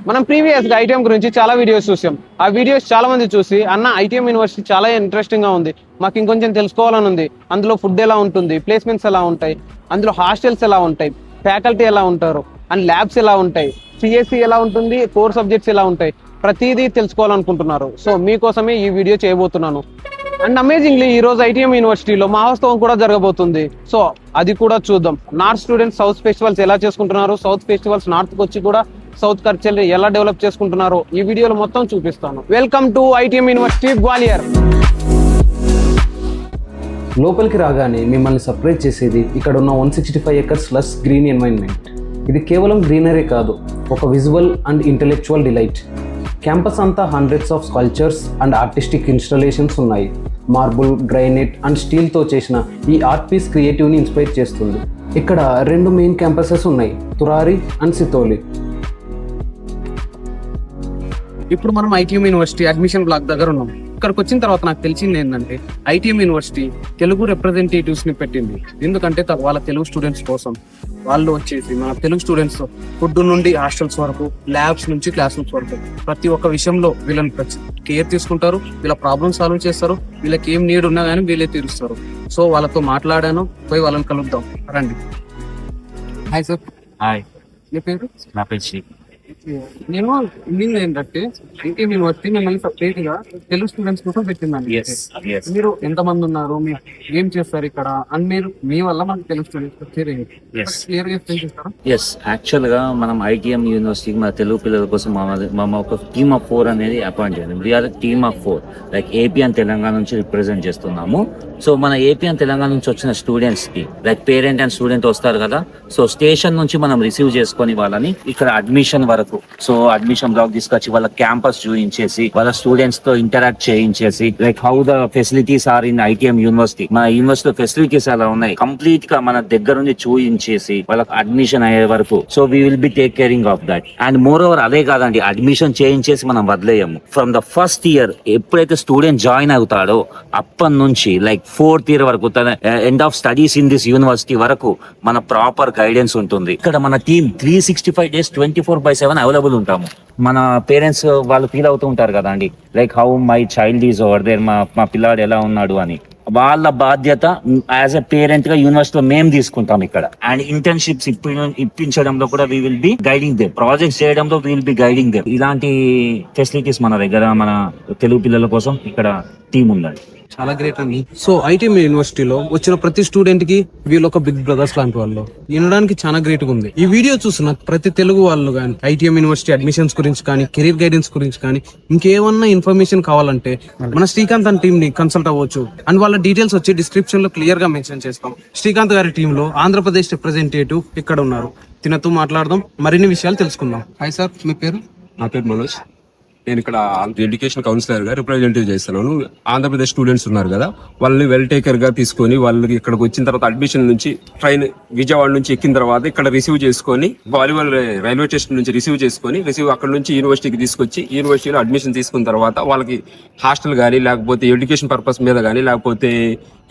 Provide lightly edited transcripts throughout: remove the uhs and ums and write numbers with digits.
మనం ప్రీవియస్ గా ఐటీఎం గురించి చాలా వీడియోస్ చూసాం. ఆ వీడియోస్ చాలా మంది చూసి అన్న ఐటీఎం యూనివర్సిటీ చాలా ఇంట్రెస్టింగ్ గా ఉంది, మాకు ఇంకొంచెం తెలుసుకోవాలని ఉంది, అందులో ఫుడ్ ఎలా ఉంటుంది, ప్లేస్మెంట్స్ ఎలా ఉంటాయి, అందులో హాస్టల్స్ ఎలా ఉంటాయి, ఫ్యాకల్టీ ఎలా ఉంటారు అండ్ ల్యాబ్స్ ఎలా ఉంటాయి, సిఎస్సి ఎలా ఉంటుంది, కోర్ సబ్జెక్ట్స్ ఎలా ఉంటాయి, ప్రతిదీ తెలుసుకోవాలనుకుంటున్నారు. సో మీకోసమే ఈ వీడియో చేయబోతున్నాను. అండ్ అమేజింగ్లీ ఈ రోజు ఐటీఎం యూనివర్సిటీలో మహోత్సవం కూడా జరగబోతుంది. సో అది కూడా చూద్దాం. నార్త్ స్టూడెంట్స్ సౌత్ ఫెస్టివల్స్ ఎలా చేసుకుంటున్నారు, సౌత్ ఫెస్టివల్స్ నార్త్ కి వచ్చి కూడా సౌత్ కల్చర్ ఎలా డెవలప్ చేసుకుంటున్నారో ఈ వీడియోలో మొత్తం చూపిస్తాను. Welcome to ITM university Gwalior. లోపలికి రాగానే మిమ్మల్ని సర్ప్రైజ్ చేసేది ఇక్కడ ఉన్న 165 acres ప్లస్ గ్రీన్ ఎన్వైరన్మెంట్. ఇది కేవలం గ్రీనరీ కాదు, ఒక visual and intellectual delight. Campus అంతా hundreds of sculptures and artistic installations ఉన్నాయి. మార్బుల్, గ్రైనైట్ అండ్ స్టీల్తో చేసిన ఈ ఆర్ట్ పీస్ క్రియేటివ్ని ఇన్స్పైర్ చేస్తుంది. ఇక్కడ 2 మెయిన్ క్యాంపసెస్ ఉన్నాయి, తురారి అండ్ సితోలి. ఇప్పుడు మనం ఐటీఎం యూనివర్సిటీ అడ్మిషన్ బ్లాక్ దగ్గర ఉన్నాం. ఇక్కడికి వచ్చిన తర్వాత నాకు తెలిసింది ఏంటంటే ఐటీఎం యూనివర్సిటీ తెలుగు రిప్రజెంటేటివ్స్ ని పెట్టింది. ఎందుకంటే వాళ్ళ తెలుగు స్టూడెంట్స్ కోసం వాళ్ళు వచ్చేసి మన తెలుగు స్టూడెంట్స్ ఫుడ్ నుండి హాస్టల్స్ వరకు, ల్యాబ్స్ నుంచి క్లాస్ రూమ్స్ వరకు ప్రతి ఒక్క విషయంలో వీళ్ళని కేర్ తీసుకుంటారు, వీళ్ళ ప్రాబ్లమ్ సాల్వ్ చేస్తారు, వీళ్ళకి ఏం నీడ్ ఉన్నా కానీ వీళ్ళే తీరుస్తారు. సో వాళ్ళతో మాట్లాడాను, పోయి వాళ్ళని కలుద్దాం రండి. Hi sir. హాయ్, మీ పేరు? నా పేరు శ్రీ. నేను ఇండియన్ ఏంటంటే ఐటీఎం యూనివర్సిటీ మిమ్మల్ని సపరేట్ గా తెలుగు స్టూడెంట్స్ కోసం పెట్టిందండి. మీరు ఎంత మంది ఉన్నారు, మీరు ఏం చేస్తారు ఇక్కడ అని మీరు మీ వల్ల మనకు తెలుగు స్టూడెంట్స్ క్లియర్ గా ఎక్స్ప్లెయిన్ చేస్తారా? యాక్చువల్ గా మనం ఐటీఎం యూనివర్సిటీకి మన తెలుగు పిల్లల కోసం మా ఒక టీమ్ ఆఫ్ 4 అనేది అపాయింట్ చేయాలి. We're team of 4, like AP and Telangana నుంచి రిప్రజెంట్ చేస్తున్నాము. సో మన ఏపీ అండ్ తెలంగాణ నుంచి వచ్చిన స్టూడెంట్స్ కి లైక్ పేరెంట్ అండ్ స్టూడెంట్ వస్తారు కదా, సో స్టేషన్ నుంచి మనం రిసీవ్ చేసుకొని వాళ్ళని ఇక్కడ అడ్మిషన్ వరకు, సో అడ్మిషన్ బ్లాక్ తీసుకొచ్చి వాళ్ళ క్యాంపస్ చూపించేసి వాళ్ళ స్టూడెంట్స్ తో ఇంటరాక్ట్ చేయించేసి like how the facilities are in ITM university, మన యూనివర్సిటీ ఫెసిలిటీస్ ఎలా ఉన్నాయి కంప్లీట్ గా మన దగ్గర నుంచి చూపించేసి వాళ్ళకి అడ్మిషన్ అయ్యే వరకు. So we will B take caring of that. And more over అదే కాదండి, అడ్మిషన్ చేయించేసి మనం వదిలేయము. ఫ్రమ్ ద ఫస్ట్ ఇయర్ ఎప్పుడైతే స్టూడెంట్ జాయిన్ అవుతాడో అప్పటి నుంచి లైక్ 4th year వరకు, తన end of studies in this university వరకు మన ప్రాపర్ గైడెన్స్ ఉంటుంది. ఇక్కడ మన టీమ్ 365 days 24/7 అవైలబుల్ ఉంటాము. మన పేరెంట్స్ వాళ్ళు ఫీల్ అవుతూ ఉంటారు కదా అండి, like how my child is over there, మా పిల్లాడు ఎలా ఉన్నాడు అని. వాళ్ళ బాధ్యత యాజ్ ఎ పేరెంట్ గా యూనివర్సిటీలో మేము తీసుకుంటాం ఇక్కడ. అండ్ ఇంటర్న్షిప్స్ ఇప్పించడంలో కూడా we will be guiding them, projects చేయడంలో we will be guiding them. ఇలాంటి ఫెసిలిటీస్ మన దగ్గర మన తెలుగు పిల్లల కోసం ఇక్కడ టీం ఉందండి. చాలా గ్రేట్ అండి. సో ఐటీఎం యూనివర్సిటీలో వచ్చిన ప్రతి స్టూడెంట్ కి వీళ్ళు ఒక బిగ్ బ్రదర్స్ లాంటి వాళ్ళు. వినడానికి చాలా గ్రేట్ గా ఉంది. ఈ వీడియో చూసిన ప్రతి తెలుగు వాళ్ళు కానీ ఐటీఎం యూనివర్సిటీ అడ్మిషన్స్ గురించి కానీ, కెరీర్ గైడెన్స్ గురించి కానీ, ఇంకేమన్నా ఇన్ఫర్మేషన్ కావాలంటే మన శ్రీకాంత్ అని టీమ్ ని కన్సల్ట్ అవ్వచ్చు. అండ్ వాళ్ళ డీటెయిల్స్ వచ్చి డిస్క్రిప్షన్ లో క్లియర్ గా మెన్షన్ చేస్తాం. శ్రీకాంత్ గారి టీమ్ లో ఆంధ్రప్రదేశ్ రిప్రజెంటేటివ్ ఇక్కడ ఉన్నారు. తినతో మాట్లాడదాం, మరిన్ని విషయాలు తెలుసుకుందాం. హాయ్ సార్, మీ పేరు? నా పేరు మనోజ్. నేను ఇక్కడ ఎడ్యుకేషన్ కౌన్సిలర్ గా రిప్రజెంటేటివ్ చేస్తున్నాను. ఆంధ్రప్రదేశ్ స్టూడెంట్స్ ఉన్నారు కదా, వాళ్ళని వెల్ టేకర్ గా తీసుకొని వాళ్ళకి ఇక్కడికి వచ్చిన తర్వాత అడ్మిషన్ నుంచి ట్రైన్ విజయవాడ నుంచి ఎక్కిన తర్వాత ఇక్కడ రిసీవ్ చేసుకొని వాలీబాల్ రైల్వే స్టేషన్ నుంచి రిసీవ్ అక్కడ నుంచి యూనివర్సిటీకి తీసుకొచ్చి యూనివర్సిటీలో అడ్మిషన్ తీసుకున్న తర్వాత వాళ్ళకి హాస్టల్ కానీ లేకపోతే ఎడ్యుకేషన్ పర్పస్ మీద కానీ లేకపోతే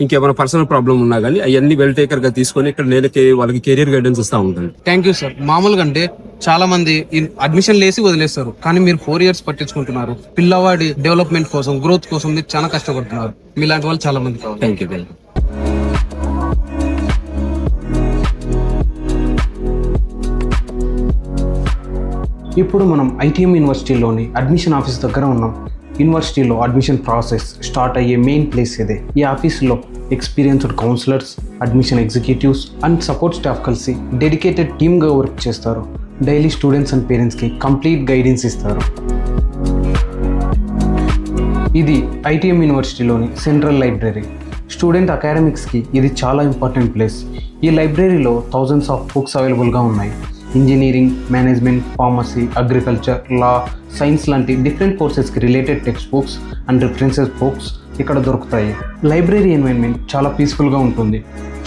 ఇంకేమైనా పర్సనల్ ప్రాబ్లం ఉన్నా కానీ అవన్నీ వెల్ టేకర్ గా తీసుకొని ఇక్కడ నేను వాళ్ళకి కెరీర్ గైడెన్స్ ఇస్తా ఉంటాను. Thank you sir. మామూలుగా అంటే చాలా మంది అడ్మిషన్ లేసి వదిలేస్తారు, కానీ మీరు 4 years పట్టించుకుంటున్నారు. పిల్లవాడి డెవలప్మెంట్ కోసం, గ్రోత్ కోసం మీరు చాలా కష్టపడుతున్నారు. మీలాంటి వాళ్ళు చాలా మంది. Thank you. ఇప్పుడు మనం ఐటీఎం యూనివర్సిటీలోని అడ్మిషన్ ఆఫీస్ దగ్గర ఉన్నాం. యూనివర్సిటీలో అడ్మిషన్ ప్రాసెస్ స్టార్ట్ అయ్యే మెయిన్ ప్లేస్ ఇదే. ఈ ఆఫీస్లో experienced counsellors, admission executives and support staff కలిసి డెడికేటెడ్ టీమ్గా వర్క్ చేస్తారు. డైలీ స్టూడెంట్స్ అండ్ పేరెంట్స్కి కంప్లీట్ గైడెన్స్ ఇస్తారు. ఇది ఐటీఎం యూనివర్సిటీలోని సెంట్రల్ లైబ్రరీ. స్టూడెంట్ అకాడమిక్స్కి ఇది చాలా ఇంపార్టెంట్ ప్లేస్. ఈ లైబ్రరీలో థౌజండ్స్ ఆఫ్ బుక్స్ అవైలబుల్గా ఉన్నాయి. Engineering, management, pharmacy, agriculture, law, science లాంటి డిఫరెంట్ కోర్సెస్కి related text books and references books ఇక్కడ దొరుకుతాయి. లైబ్రరీ ఎన్వైరన్మెంట్ చాలా పీస్ఫుల్గా ఉంటుంది.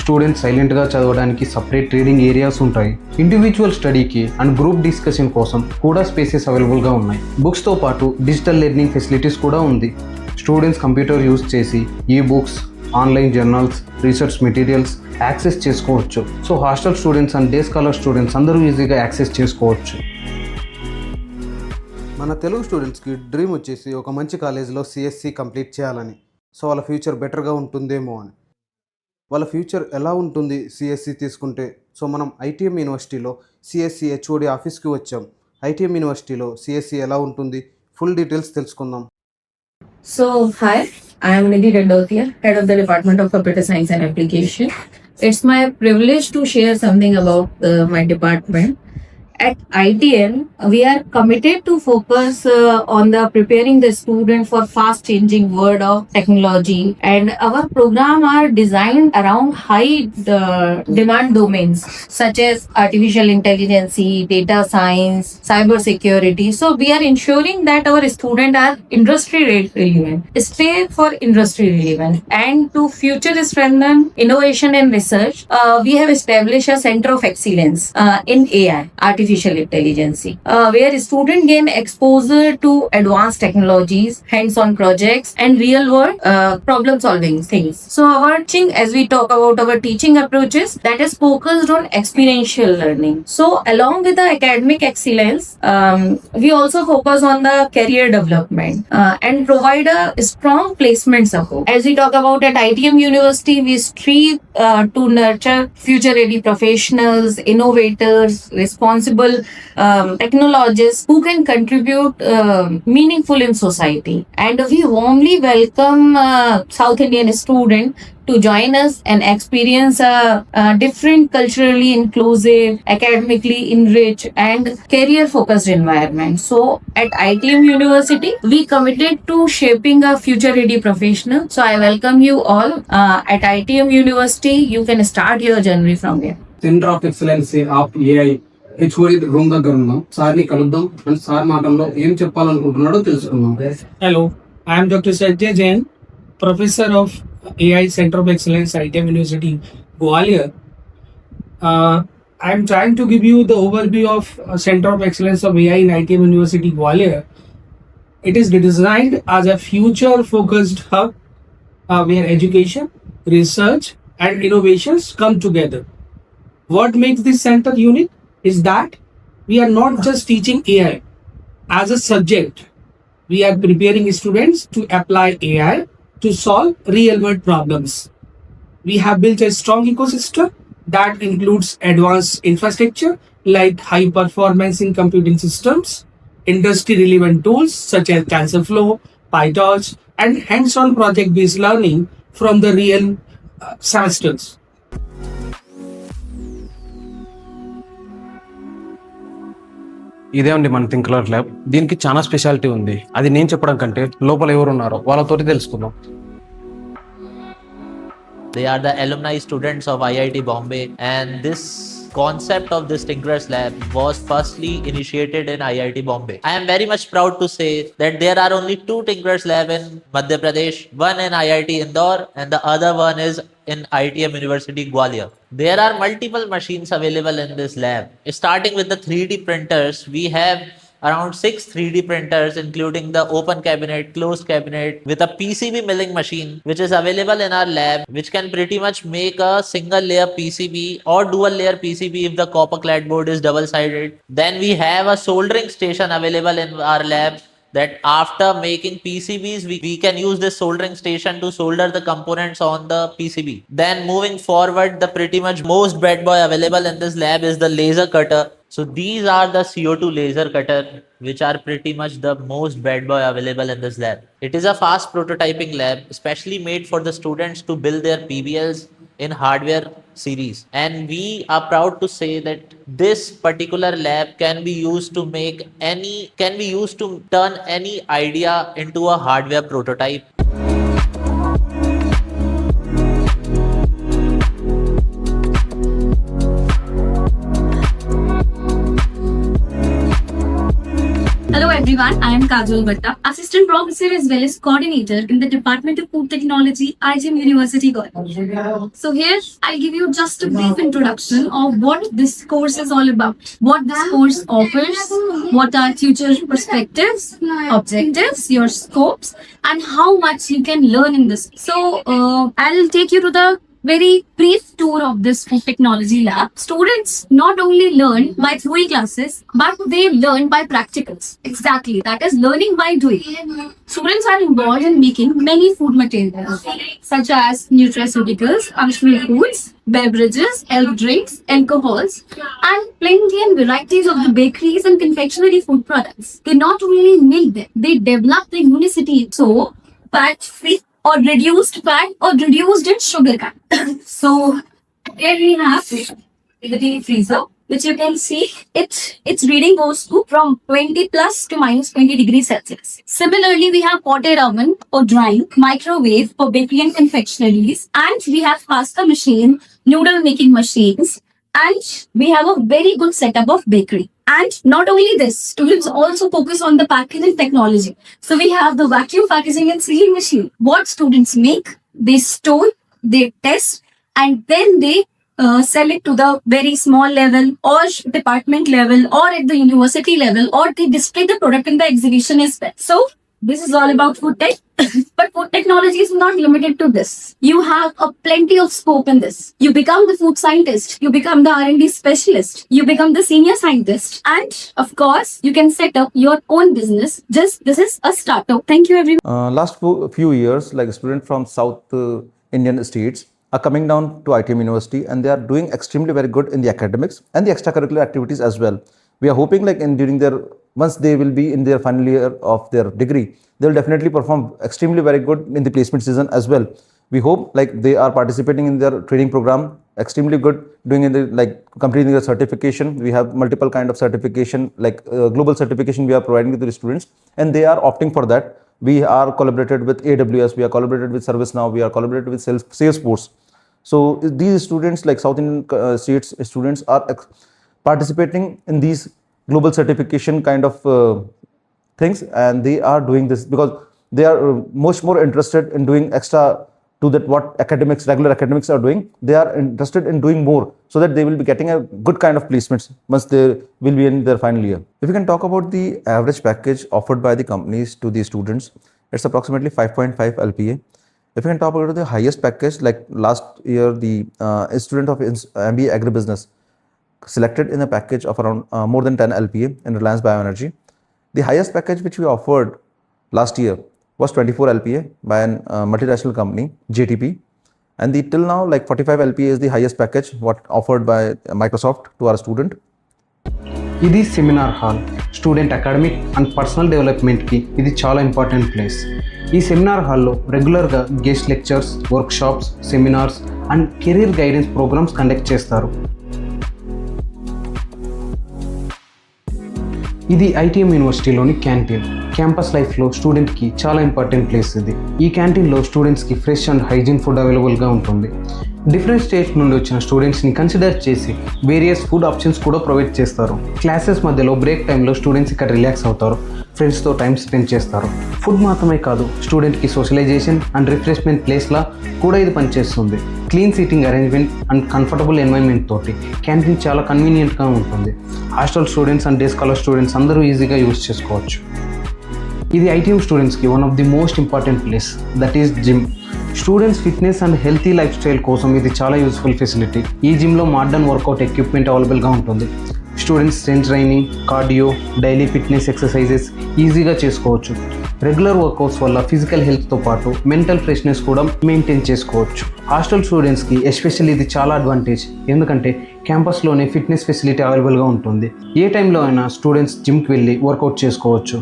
స్టూడెంట్స్ సైలెంట్గా చదవడానికి సపరేట్ రీడింగ్ ఏరియాస్ ఉంటాయి. ఇండివిజువల్ స్టడీకి అండ్ గ్రూప్ డిస్కషన్ కోసం కూడా స్పేసెస్ అవైలబుల్గా ఉన్నాయి. బుక్స్తో పాటు డిజిటల్ లెర్నింగ్ ఫెసిలిటీస్ కూడా ఉంది. స్టూడెంట్స్ కంప్యూటర్ యూజ్ చేసి ఈ books, online journals, research materials access చేసుకోవచ్చు. So hostel students and day scholar students అందరూ ఈజీగా యాక్సెస్ చేసుకోవచ్చు. మన తెలుగు స్టూడెంట్స్కి డ్రీమ్ వచ్చేసి ఒక మంచి కాలేజీలో సిఎస్సి కంప్లీట్ చేయాలని. సో వాళ్ళ ఫ్యూచర్ బెటర్గా ఉంటుందేమో అని. వాళ్ళ ఫ్యూచర్ ఎలా ఉంటుంది సిఎస్సి తీసుకుంటే? సో మనం ఐటీఎం యూనివర్సిటీలో సిఎస్సి హెచ్ఓడి ఆఫీస్కి వచ్చాం. ఐటీఎం యూనివర్సిటీలో సిఎస్సి ఎలా ఉంటుంది, ఫుల్ డీటెయిల్స్ తెలుసుకుందాం. So, hi, I am Nidhi Reddotia, head of the Department of Computer Science and Application. It's my privilege to share something about my department. At ITM, we are committed to focus on the preparing the student for fast changing world of technology, and our program are designed around high demand domains such as artificial intelligence, data science, cyber security. So we are ensuring that our students are industry relevant, stay for industry relevant, and to future strengthen innovation and research, we have established a center of excellence in AI, artificial intelligence, where students gain exposure to advanced technologies, hands-on projects, and real-world problem-solving things. So, our teaching, as we talk about our teaching approaches, that is focused on experiential learning. So, along with the academic excellence, we also focus on the career development and provide a strong placement support. As we talk about at ITM University, we strive to nurture future-ready professionals, innovators, responsible technologists who can contribute meaningful in society. And we warmly welcome South Indian students to join us and experience a different, culturally inclusive, academically enriched, and career-focused environment. So, at ITM University, we committed to shaping a future-ready professional. So, I welcome you all. At ITM University, you can start your journey from here. Centre of excellence of AI HOD room దగ్గర ఉన్నాం. సార్ని కలుద్దాం and sir మాటల్లో ఏం చెప్పాలనుకుంటున్నాడో తెలుసుకుందాం. Hello, I am Dr. Sanjay Jain, Professor of AI Center of Excellence, ITM University, Gwalior. I am trying to give you the overview of Center of Excellence of AI in ITM University, Gwalior. It is designed as a future-focused hub where education, research, and innovations come together. What makes this center unique is that we are not just teaching AI as a subject. We are preparing students to apply AI to solve real-world problems. We have built a strong ecosystem that includes advanced infrastructure like high-performance in computing systems, industry-relevant tools such as TensorFlow, PyTorch, and hands-on project-based learning from the real semesters. ఇదే అండి మన థింక్లర్ lab. దీనికి చాలా speciality ఉంది. అది నేను చెప్పడం కంటే లోపల ఎవరు ఉన్నారో వాళ్ళతోటి తెలుసుకుందాం. They are the alumni students of IIT Bombay, and this concept of this Tinkerers Lab was firstly initiated in IIT Bombay. I am very much proud to say that there are only 2 Tinkerers Lab in Madhya Pradesh, one in IIT Indore and the other one is in ITM University Gwalior. There are multiple machines available in this lab. Starting with the 3D printers, we have around 6 3D printers, including the open cabinet, closed cabinet, with a PCB milling machine, which is available in our lab, which can pretty much make a single layer PCB or dual layer PCB if the copper clad board is double sided. Then we have a soldering station available in our lab, that after making PCBs, we can use this soldering station to solder the components on the PCB. Then moving forward, the pretty much most bad boy available in this lab is the laser cutter. So these are the CO2 laser cutter, which are pretty much the most bad boy available in this lab. It is a fast prototyping lab, especially made for the students to build their PBLs in hardware series. And we are proud to say that this particular lab can be used to turn any idea into a hardware prototype. Hello everyone, I am Kajal Bhatta, Assistant Professor as well as Coordinator in the Department of Food Technology, ITM University, Gwalior. So here, I'll give you just a brief introduction of what this course is all about, what this course offers, what are future perspectives, objectives, your scopes, and how much you can learn in this. So I'll take you to the very brief tour of this food technology lab. Students not only learn by theory classes, but they learn by practicals. Exactly, that is learning by doing. Students are involved in making many food materials, such as nutraceuticals, functional foods, beverages, health drinks, alcohols, and plenty and varieties of the bakeries and confectionery food products. They not only make them, they develop the unicity so fat-free or reduced fat or reduced in sugar content. So here we have the deep freezer, which you can see its reading goes to from 20 plus to minus 20 degrees Celsius. Similarly, we have potted oven for drying, microwave for bakery and confectionaries, and we have pasta machine, noodle making machines, and we have a very good setup of bakery. And not only this, students also focus on the packaging technology. So we have the vacuum packaging and sealing machine. What students make, they store, they test, and then they sell it to the very small level or department level or at the university level, or they display the product in the exhibition as well. So this is all about food tech. But food technology is not limited to this. You have a plenty of scope in this. You become the food scientist, you become the R&D specialist, you become the senior scientist, and of course, you can set up your own business. Just this is a startup. Thank you, everyone. Last few years, like students from South Indian states are coming down to ITM University, and they are doing extremely very good in the academics and the extracurricular activities as well. We are hoping like once they will be in their final year of their degree, they will definitely perform extremely very good in the placement season as well. We hope like they are participating in their training program extremely good, doing in the completing their certification. We have multiple kind of certification, like global certification we are providing to the students, and they are opting for that. We are collaborated with AWS, we are collaborated with ServiceNow, we are collaborated with Salesforce. So these students, like South Indian states students, are participating in these global certification kind of things, and they are doing this because they are much more interested in doing extra to that what regular academics are doing. They are interested in doing more so that they will be getting a good kind of placements once they will be in their final year. If we can talk about the average package offered by the companies to the students, it's approximately 5.5 LPA. If we can talk about the highest package, like last year, the student of MBA Agribusiness selected in a package of around more than 10 LPA in Reliance Bioenergy. The highest package which we offered last year was 24 LPA by a multinational company, JTP. And the till now, like 45 LPA is the highest package what offered by Microsoft to our student. ఇది seminar hall. Student academic and personal డెవలప్మెంట్కి ఇది చాలా important place. ఈ seminar హాల్లో రెగ్యులర్గా guest lectures, workshops, seminars and career guidance programs conduct చేస్తారు. ఇది ITM యూనివర్సిటీలోని canteen. Campus లైఫ్లో స్టూడెంట్కి చాలా ఇంపార్టెంట్ ప్లేస్ ఇది. ఈ క్యాంటీన్లో స్టూడెంట్స్కి ఫ్రెష్ అండ్ హైజీన్ ఫుడ్ అవైలబుల్గా ఉంటుంది. డిఫరెంట్ స్టేట్స్ నుండి వచ్చిన స్టూడెంట్స్ని కన్సిడర్ చేసి వేరియస్ ఫుడ్ ఆప్షన్స్ కూడా ప్రొవైడ్ చేస్తారు. క్లాసెస్ మధ్యలో బ్రేక్ టైంలో స్టూడెంట్స్ ఇక్కడ రిలాక్స్ అవుతారు, ఫ్రెండ్స్తో టైం స్పెండ్ చేస్తారు. ఫుడ్ మాత్రమే కాదు, స్టూడెంట్కి సోషలైజేషన్ అండ్ రిఫ్రెష్మెంట్ ప్లేస్లా కూడా ఇది పనిచేస్తుంది. Clean seating arrangement and comfortable environment తోటి క్యాంటీన్ చాలా కన్వీనియంట్గా ఉంటుంది. Hostel students and day scholar students అందరూ ఈజీగా యూజ్ చేసుకోవచ్చు. ఇది ఐటీఎం స్టూడెంట్స్కి one of the most important place, that is gym. Students fitness and healthy life style కోసం ఇది చాలా యూస్ఫుల్ ఫెసిలిటీ. ఈ జిమ్లో మోడర్న్ వర్కౌట్ ఎక్విప్మెంట్ అవైలబుల్గా ఉంటుంది. Students strength training, cardio, daily fitness exercises ఈజీగా చేసుకోవచ్చు. రెగ్యులర్ వర్కౌట్స్ వల్ల ఫిజికల్ హెల్త్తో పాటు మెంటల్ ఫ్రెష్నెస్ కూడా మెయింటైన్ చేసుకోవచ్చు. హాస్టల్ స్టూడెంట్స్కి ఎస్పెషల్లీ ఇది చాలా అడ్వాంటేజ్, ఎందుకంటే క్యాంపస్లోనే ఫిట్నెస్ ఫెసిలిటీ అవైలబుల్గా ఉంటుంది. ఏ టైంలో అయినా స్టూడెంట్స్ జిమ్కి వెళ్ళి వర్కౌట్ చేసుకోవచ్చు.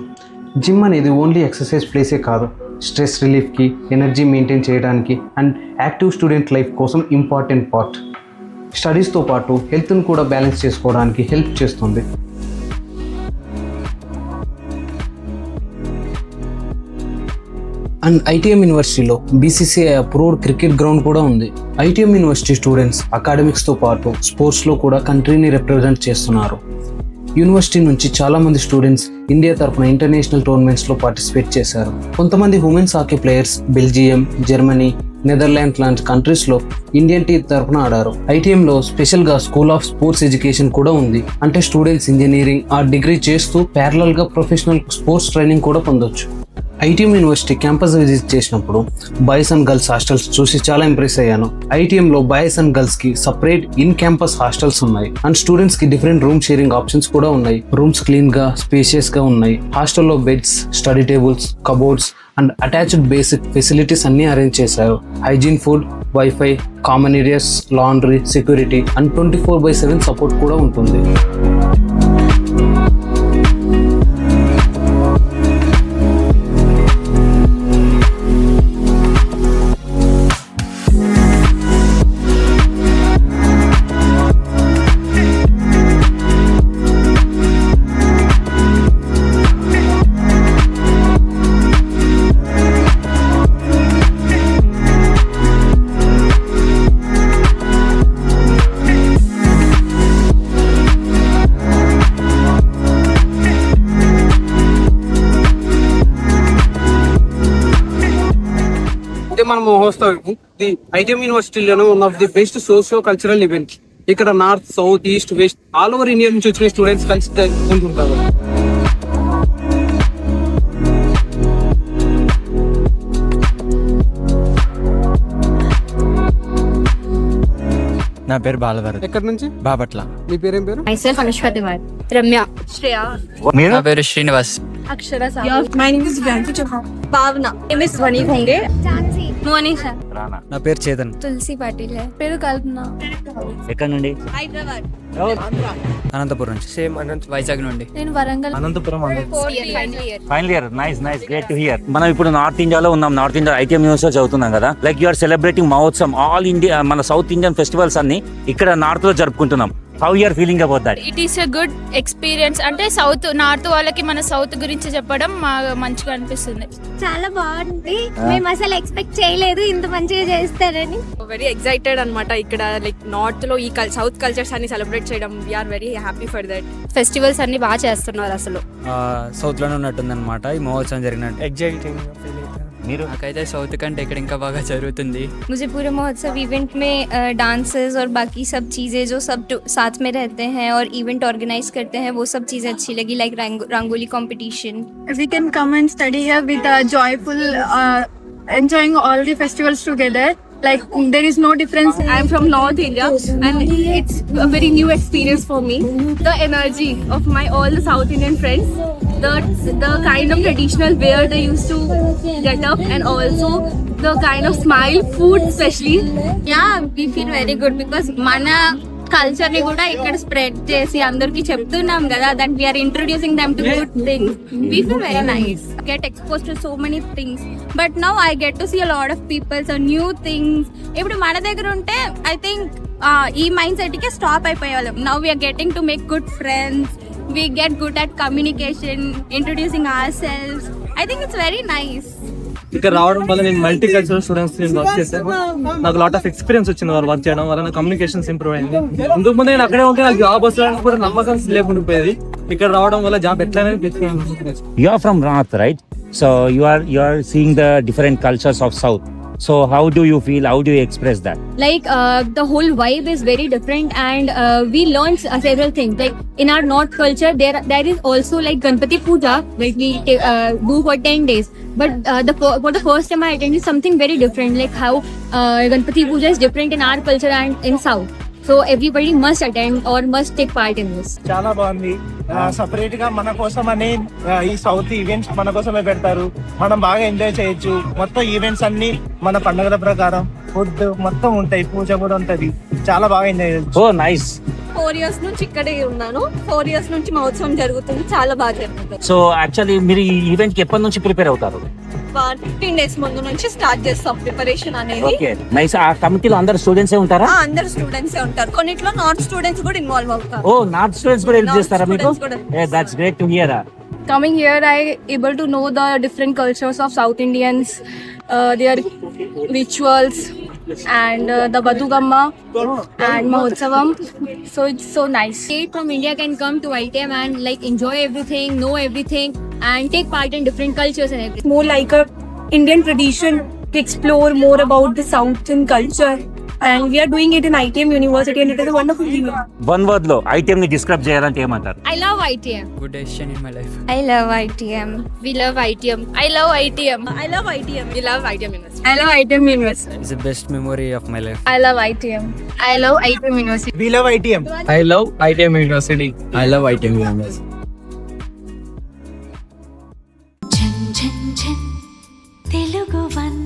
జిమ్ అనేది ఓన్లీ ఎక్సర్సైజ్ ప్లేసే కాదు, స్ట్రెస్ రిలీఫ్కి, ఎనర్జీ మెయింటైన్ చేయడానికి అండ్ యాక్టివ్ స్టూడెంట్ లైఫ్ కోసం ఇంపార్టెంట్ పార్ట్. స్టడీస్తో పాటు హెల్త్ని కూడా బ్యాలెన్స్ చేసుకోవడానికి హెల్ప్ చేస్తుంది. అండ్ ఐటీఎం యూనివర్సిటీలో బీసీసీఐ అప్రూవ్డ్ క్రికెట్ గ్రౌండ్ కూడా ఉంది. ఐటీఎం యూనివర్సిటీ స్టూడెంట్స్ అకాడమిక్స్తో పాటు స్పోర్ట్స్లో కూడా కంట్రీని రిప్రజెంట్ చేస్తున్నారు. యూనివర్సిటీ నుంచి చాలామంది స్టూడెంట్స్ ఇండియా తరఫున ఇంటర్నేషనల్ టోర్నమెంట్స్లో పార్టిసిపేట్ చేశారు. కొంతమంది women's hockey players Belgium, Germany, Netherlands లాంటి కంట్రీస్లో ఇండియన్ టీం తరఫున ఆడారు. ఐటీఎంలో స్పెషల్గా స్కూల్ ఆఫ్ స్పోర్ట్స్ ఎడ్యుకేషన్ కూడా ఉంది. అంటే స్టూడెంట్స్ ఇంజనీరింగ్ ఆ డిగ్రీ చేస్తూ ప్యారలల్గా ప్రొఫెషనల్ స్పోర్ట్స్ ట్రైనింగ్ కూడా పొందొచ్చు. ఐటీఎం యూనివర్సిటీ క్యాంపస్ విజిట్ చేసినప్పుడు బాయ్స్ అండ్ గర్ల్స్ హాస్టల్స్ చూసి చాలా ఇంప్రెస్ అయ్యాను. ఐటీఎంలో బాయ్స్ అండ్ గర్ల్స్ కి సపరేట్ ఇన్ క్యాంపస్ హాస్టల్స్ ఉన్నాయి అండ్ స్టూడెంట్స్ కి డిఫరెంట్ రూమ్ షేరింగ్ ఆప్షన్స్ కూడా ఉన్నాయి. రూమ్స్ క్లీన్ గా స్పేషియస్ గా ఉన్నాయి. హాస్టల్లో beds, study tables, cupboards and attached basic facilities అన్ని అరేంజ్ చేశారు. Hygiene food, wifi, common areas, laundry, security and 24/7 support కూడా ఉంటుంది. మనము host the ITM యూనివర్సిటీలోనే one of the best socio cultural event. ఇక్కడ north, south, east, west all over India నుంచి వచ్చిన students కలిసి ఉంటుంటారు. నా పేరు బాలవర్. ఎక్కడి నుంచి? బాపట్ల. మీ పేరేం పేరు? Myself Anushka Tiwari. Ramya. Shreya. నా పేరు Srinivas. Akshara Sahu. My name is Vyanti Chauhan. Bhavna. My name is Vani Khonge. Jansi. Monisha. నా పేరు Chetan. Tulsi Patil hai. Peru Kalpana. ఎక్కడ నుండి? Hyderabad. అనంతపురం నుంచి. సేమ్ అనంత వైజాగ్ నుండి. నేను Warangal. Anantapur. Final year. Nice great to hear. మనం ఇప్పుడు నార్త్ ఇండియాలో ఉన్నాం. నార్త్ ఇండియా ఐటీఎం యూనివర్సిటీ చదువుతున్నాం కదా. లైక్ యు ఆర్ సెలబ్రేటింగ్ మహోత్సవం. ఆల్ ఇండియా మన సౌత్ ఇండియన్ ఫెస్టివల్స్ అన్ని ఇక్కడ నార్త్ లో జరుపుకుంటున్నాం. How you are feeling about that? It is a good experience. అంటే సౌత్ నార్త్ వాళ్ళకి మన సౌత్ గురించి చెప్పడం మంచిగా అనిపిస్తుంది. చాలా బాగుంది. మేము అసలు ఎక్స్పెక్ట్ చేయలేదు ఇంత మంచిగా చేస్తారని. వెరీ ఎక్సైటెడ్ అన్నమాట. ఇక్కడ లైక్ నార్త్ లో ఈ సౌత్ కల్చర్స్ అన్ని సెలబ్రేట్ చేయడం we're very happy for that. Festivals అన్ని బాగా చేస్తున్నారు. అసలు సౌత్ లోనే ఉన్నట్టుంది అనమాట ఈ మహోత్సవం జరిగినట్టు. ఎగ్జైటింగ్ మీరు? నాకైతే సౌత్ కంటే ఇక్కడ ఇంకా బాగా జరుగుతుంది. मुझे पूरे महोत्सव इवेंट में डांसेस और बाकी सब चीज़ें जो सब साथ में रहते हैं और इवेंट ऑर्गेनाइज करते हैं वो सब चीज़ें अच्छी लगी. Like rangoli competition. we can come and study here with a joyful enjoying all the festivals together. Like there is no difference. I am from North India and it's a very new experience for me. The energy of my all the South Indian friends, the kind of traditional wear they used to get up, and also the kind of smile, food especially. Yeah, we feel very good because mana culture ని కూడా ఇక్కడ spread చేసి అందరికి చెప్తున్నాం కదా that we are introducing them to good things. We feel very nice. Get expose to so many things but now I get to see a lot of peoples new things. ఇప్పుడు మన దగ్గర ఉంటే ఐ థింక్ ఈ mind set కి stop అయిపోయేవాళ్ళం. Now we are getting to make good friends. We get good at communication, introducing ourselves. I think it's very nice. ఇక్కడ రావడం వల్ల నేను మల్టీ కల్చరల్ స్టూడెంట్స్ వర్క్ చేశాను. నాకు లాట్ ఆఫ్ ఎక్స్పీరియన్స్ వచ్చింది వాళ్ళు వర్క్ చేయడం వల్ల. నా కమ్యూనికేషన్స్ ఇంప్రూవ్ అయింది. ఇందుకు ముందు నేను అక్కడే ఉంటే నాకు జాబ్ వస్తుందని కూడా నమ్మకం లేకుండా పోయేది. ఇక్కడ రావడం వల్ల జాబ్ ఎట్లనే You are from North, right? So you are seeing the different cultures of South. So how do you feel? How do you express that? Like the whole vibe is very different and we learned several things. Like in our North culture there is also like Ganpati Puja like we do for 10 days. But for the first time I attended something very different, like how Ganpati Puja is different in our culture and in South. So everybody must attend or must take part in this. చాలా బాగుంది. Separate గా మన కోసం అనే ఈ south events మన కోసమే పెడతారు. మనం బాగా ఎంజాయ్ చేయొచ్చు. మొత్తం ఈవెంట్స్ అన్ని మన పండుగల ప్రకారం ఫుడ్ మొత్తం ఉంటాయి. పూజ కూడా ఉంటది. చాలా బాగా ఎంజాయ్ చేయొచ్చు. Oh, nice. 4 years నుంచి ఇక్కడే ఉన్నాను. 4 years నుంచి మహోత్సవం జరుగుతుంది. చాలా బాగా జరుగుతుంది. సో యాక్చువల్లీ మీరు ఈ ఈవెంట్ కి ఎప్పటి నుంచి ప్రిపేర్ అవుతారు? 15 days ముందు నుంచి స్టార్ట్ చేస్తాం ప్రిపరేషన్ అనేది. Okay, nice. ఆ కమిటీలో అందరు స్టూడెంట్స్ ఉంటారా? అందరు స్టూడెంట్స్ ఉంటారు. కొన్నిట్లో నార్త్ స్టూడెంట్స్ కూడా ఇన్వాల్వ్ అవుతారు. ఓ, నార్త్ స్టూడెంట్స్ కూడా హెల్ప్ చేస్తారా మీకు? That's great to here. Coming here, I able to know the different cultures of South Indians, their rituals, and the Badugamma and Mahotsavam. So it's so nice. State from India can come to ITM and like enjoy everything, know everything, and take part in different cultures and everything. More like a Indian tradition to explore more about the Southern culture and we are doing it in ITM University, and it is a wonderful event. One word లో ITM ని describe చేయాలంటే ఏమంటారు? I love ITM. Good decision in my life. I love ITM. We love ITM. I love ITM. I love ITM. We love ITM University. I love ITM University. It's the best memory of my life. I love ITM. I love ITM University. We love ITM. I love ITM University. I love ITM University. Telugu One.